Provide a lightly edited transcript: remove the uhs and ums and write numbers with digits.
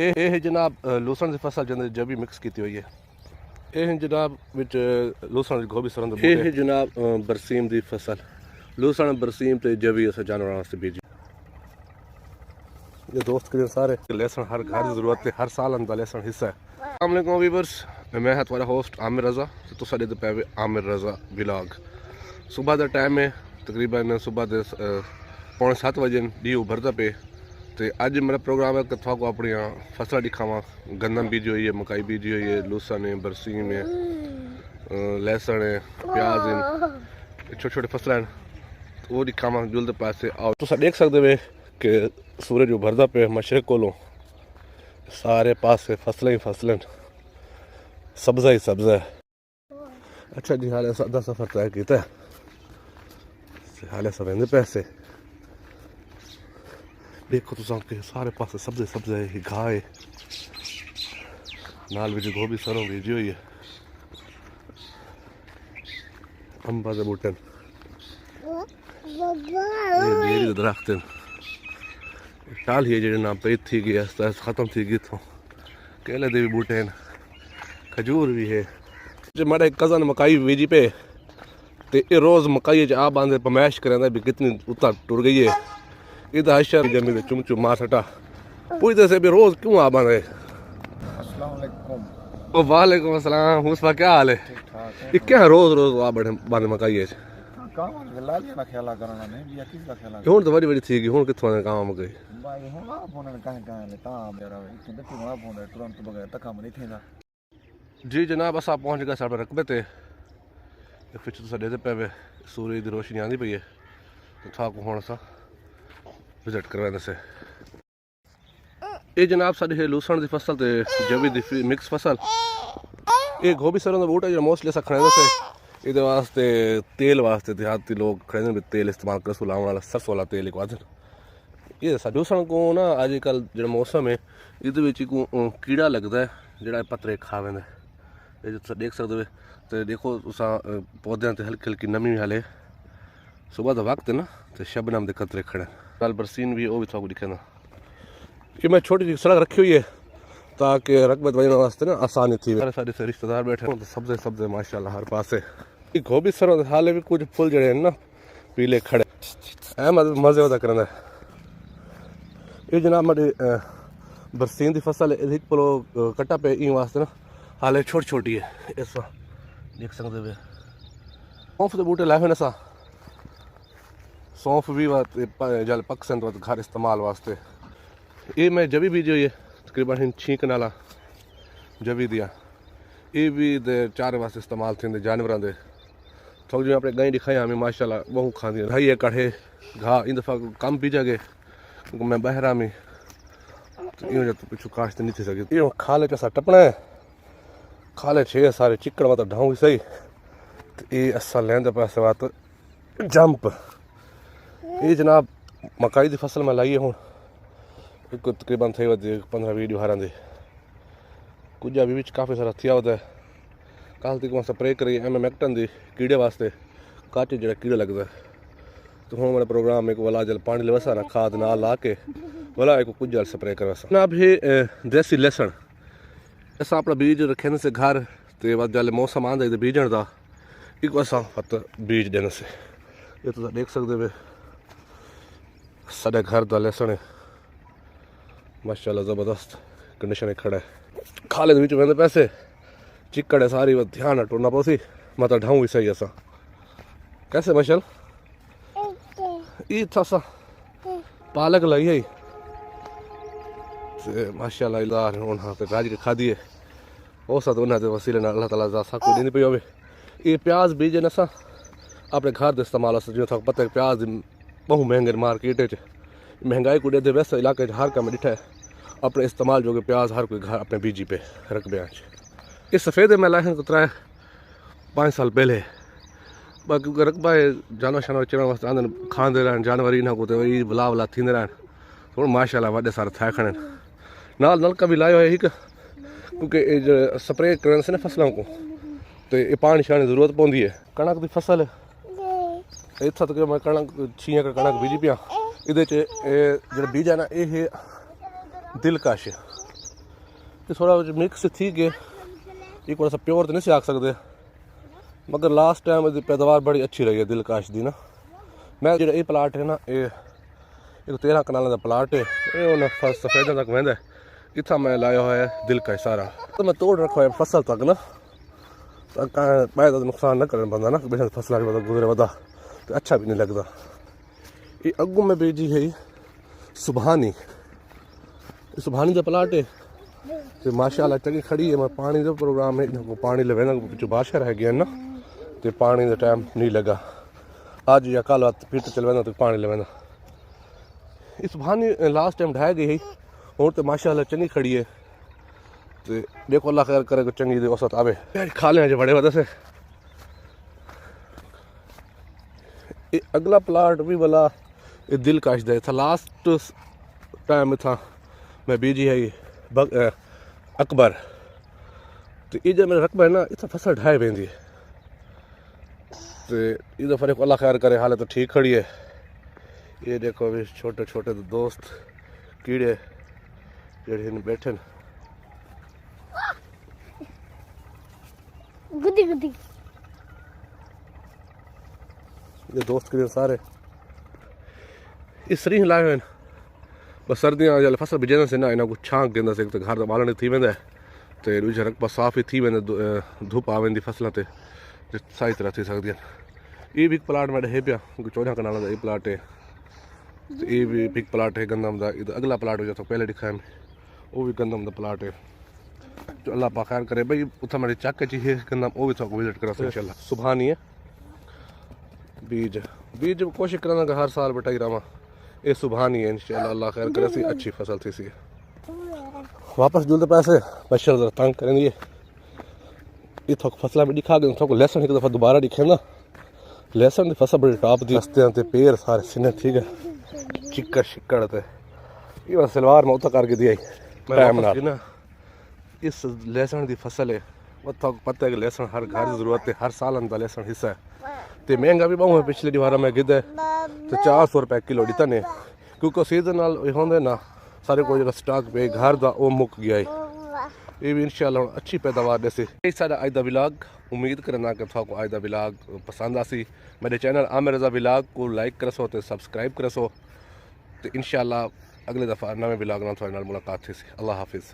ਇਹ ਜਨਾਬ ਲੂਸਣ ਦੀ ਫਸਲ ਜਿਹਦੇ ਜਬੀ ਮਿਕਸ ਕੀਤੀ ਹੋਈ ਹੈ। ਇਹ ਜਨਾਬ ਵਿੱਚ ਲੂਸਣ ਦੀ ਗੋਭੀ ਸਰੋਂ ਦੇ ਬੂਟੇ। ਇਹ ਜਨਾਬ ਬਰਸੀਮ ਦੀ ਫਸਲ ਲੂਸਣ ਬਰਸੀਮ ਤੇ ਜਬੀ ਅਸਾਂ ਜਾਨਵਰਾਂ ਵਾਸਤੇ ਬੀਜੀ। ये दोस्त के सारे लहसुन हर घर की जरूरत है, हर साल अंदर लहसुन हिस्सा है। अस्सलाम वालेकुम व्यूअर्स, मैं है तुम्हारा होस्ट आमिर रज़ा तो तुसा दे पे आमिर रज़ा व्लॉग। सुबह का टाइम है, तकरीबन सुबह के 6:45 बजे डी उभरता पे तो अज मेरा प्रोग्राम है कि थोड़ा अपनी फसल दिखावा। गंदम बीजी हुई है, मकाई बीजी हुई है, लूसन है, बरसीम है, लहसुन है, प्याज है, छोटे छोटे फसल हैं वो दिखावा जुलते पासे। और तुसा देख सकते हो कि सूरज उभरदा पे मशरक कोलों सारे पास फसलें ही फसलें, सब्जा ही सब्जा है। अच्छा जी, हाल सादा सफ़र तय किया हाल सवेंदे पैसे देखो तुम कि सारे पास सब्जे सब्जा है, घाह है, नाल भी गोभी सरों बीजी हुई है, अंबा के बूटे दरख्त टाल ही जो ना पेद थी गई खत्म थी गई इतों। केले के भी बूटे हैं, खजूर भी है। जो मेरा एक कज़न मकाई बीजी पे तो ये रोज़ मकाई आ बांधे पमैश करें भी कितनी उतर टुर गई है। इधर हशर जमी चुम चुम मार सटा पूछते से भी रोज़ क्यों आ बांधे। वालेकुम अस्सलाम, हुस्फा क्या हाल है? ये क्या रोज़ रोज़ आ बढ़े बांधे मकाई है? हुण तो बड़ी बड़ी थी गई, हुण कित्थों आने काम मकाई जी जनाब। असा पहुंच गए साढ़े रकबे ते फिर तुसा देते पे सूरज की रोशनी आती पई है तो था को हुण असा विजिट करवाने से। ये जनाब साडी है लूसण की फसल ते जवी दी मिक्स फसल। ये गोभी सरों का बूटा जो मोस्टली असा खड़े से ये वास्ते तेल वास्ते देहाती लोग खड़े भी तेल इस्तेमाल कर सुलावन वाला सरसों वाला तेल एक वादन। ये लूसण को ना अजकल जो मौसम है ये कीड़ा लगता है जोड़ा पत्रे खा वेंदा। ये जो तुम देख सकते हो तो देखो तुसा पौधे ते हल्की हल्की नमी हाले सुबह का वक्त है ना तो शबनम के कतरे खड़े। कल बरसीन भी वो भी थोड़ा दिखेगा। ये मैं छोटी सी सड़क रखी हुई है ताकि रकबत वजन वास्ते ना आसानी थी। सारे से रिश्तेदार बैठे तो सब्जे सब्जे माशाल्लाह हर पास है। गोभी सरों हाले भी कुछ फुल जड़े हैं ना पीले खड़े मजे होता करना। ये जनाब मेरी बरसीन की फसल है, एक पलो कट्टा पे ई वास्ते ना हाले छोटी छोटी है। इस देख सकते हो सौंफ के बूटे लाए हुए ना सा सौंफ भी जल पकसन तो घर इस्तेमाल वास्ते। ये मैं जबी बीजी हुई है तकरीबन छीक नाला जबी दिया। ये भी चारे वास्ते इस्तेमाल थे जानवरों के। थोड़ी जो अपने गाय दिखाई हमें माशाल्लाह बहु खाती ढाई है कढ़े घाह इन दफ़ा कम पीजा गए क्योंकि मैं बहरा में तो यूँ तो पिछू काश्त नहीं थी सकी। यूँ खाले चा टपना है, खाले छे सारे चिकड़ मतलब ढाऊँ सही तो ये असा लेंदे पैसे बात जंप। ये जनाब मकाई की फसल मैं लाई है हूँ एक तकरीबन थे 15-20 ॾिहारां दे कुछ अभी भी काफ़ी सारा थिया होता है। कल तक मैं स्प्रे करी एक्टन की कीड़े वास्ते काटे जो कीड़ा लगता है तो हूँ मेरा प्रोग्राम एक वाला जल पानी लवसा ना खाद ना ला के वाला एक कुछ जल स्प्रे कर ना भी देसी लहसुन ऐसा अपना बीज रखे से घर तो बाद जल मौसम आंदा तो बीजण का एक असा पत बीज देने से। ये तो देख सकते हो साढ़े घर का लहसुन है माशाल्लाह ज़बरदस्त कंडीशन है खड़ा है। खाले के वेंदे पैसे चिकड़ है सारी ध्यान टुरना पोसी मतलब ढाऊँ भी सही असा कैसे मशल ई था सा पालक लाई है माशाल्लाह इलाज हूँ हाँ तो राज के खादी है हो सा तो उन्हें वसीले अल्लाह ताला दा सा कोई दी पई होवे। ये प्याज बीज न सा अपने घर के इस्तेमाल जो था पता है प्याज बहु महंगे मार्केट महंगाई को दे वैसे इलाके हर काम डिठा है अपने इस्तेमाल जो कि प्याज हर कोई घर अपने बीजी पे रकबे। ये सफ़ेद मैं लाए हैं 5 साल पहले बाकी रकबा है जानवर शानवर चढ़ण वास्ते आंदन खांदे रहन जानवर इन्हों को वही भला भला थींदे रहन थोड़ा माशाल्लाह वॾे सारा था खड़े नाल नलका भी लायो है हिकु क्योंकि जो स्प्रे करने से ना फसलों को तो ये पानी शानी ज़रूरत पौंदी है। कणक की फसल इतना तक मैं कणक 6 एकड़ बीजी पिया। ये जो बीज है ना ये दिलकश ये थोड़ा मिक्स थी कि ये थोड़ा सा प्योर तो नहीं से आख सकते, मगर लास्ट टाइम इसकी पैदावार बड़ी अच्छी रही है दिलकश दी ना। मैं जो ये प्लाट है ना, ये 13 कनालों का प्लाट है, ये उन्हें सफेदा तक वह इतना मैं लाया हुआ है दिलकश सारा, तो मैं तोड़ रखा है फसल तक ना, पैदा नुकसान न करना पड़ता ना, बेशक फसल गुजरे वदा तो अच्छा भी नहीं लगता। ये अगू में बेची है सुबहानी, सुबहानी का प्लाट है, तो माशाल्लाह चंगी खड़ी है। मैं पानी का प्रोग्राम है, पानी ले जो बादशाह रह गया ना, तो पानी का टाइम नहीं लगा, अज या कल फिर चल वेंदा तो पानी ले वेंदा। इस सुबहानी लास्ट टाइम ढाई गई है, और तो माशाल्लाह चंगी खड़ी है, तो देखो अल्लाह खैर करे चंगी दे औसत आवे खा लें जो बड़े वजह से। ये अगला प्लाट भी वाला ये दिलकश दे था, लास्ट टाइम था मैं बीजी है ये अकबर, तो ये जो मेरा रकबा है ना, इतना फसल ढाई वेंदी है, तो ये दफ़ा देखो अल्लाह खैर करे हालत तो ठीक खड़ी है। ये देखो अभी छोटे छोटे दोस्त कीड़े जड़े बैठे न, गुदी गुदी ये दोस्त कीड़े सारे इस सरी लाए हुए हैं। बस सर्दियाँ जल फसल बिजन से ना इन्हें को छांक देंदा से, तो घर तो बालण थी वेंदा, तो दूजा रकबा साफ़ ही थी वेंदा, धुप आ वेंदी फसलों ते सही तरह थी सकदी। ये भी प्लाट में है पिया 14 कनाल का ये प्लाट है, तो ये भी बिग प्लाट है गंदम का। ये अगला प्लाट हो जाता पहले दिखाया वो भी गंदम का प्लाट है, जो अल्लाह पाक खैर करे भाई उतना मेरी चक ची है गंदम, वो भी थोड़ा विजिट करा इंशाल्लाह। सुबहानी है बीज बीज कोशिश करना कि हर साल बटाई रहा, ये सुबहानी है इंशाल्लाह, अल्लाह खैर करे सी अच्छी फसल थी सी। वापस जुलते पैसे बशर जरा तंग करेंगे, ये थोक फसला भी दिखा दें, थोक लहसुन एक दफ़ा दोबारा दिखे ना, लहसुन की फसल बड़ी टॉप दी रस्ते ते पेड़ सारे सिने ठीक है, चिक्कड़ शिक्कड़ ते ये बस सलवार में उतर करके दिया टाइम ना। इस लहसुन की फसल है, वो थोक पता है कि लहसुन हर घर की जरूरत है, हर साल अंदर लहसुन हिस्सा है, तो महंगा भी बहुत है। पिछली दीवार में गिद्ध है तो 400 रुपए किलो दिता ने, क्योंकि सीजन नाल होंगे ना सारे को जो स्टॉक पे घर का वो मुक गया है। ये भी इंशाल्लाह अच्छी पैदावार जैसे सारा अज का व्लॉग, उम्मीद करना कि थोड़ा अज का व्लॉग पसंद आसी। मेरे चैनल आमिर रज़ा व्लॉग को लाइक करसो तो सब्सक्राइब करसो, तो इंशाल्लाह अगले दफ़ा नवे व्लॉग नाल थोड़े नाल मुलाकात थी। अल्लाह हाफिज़।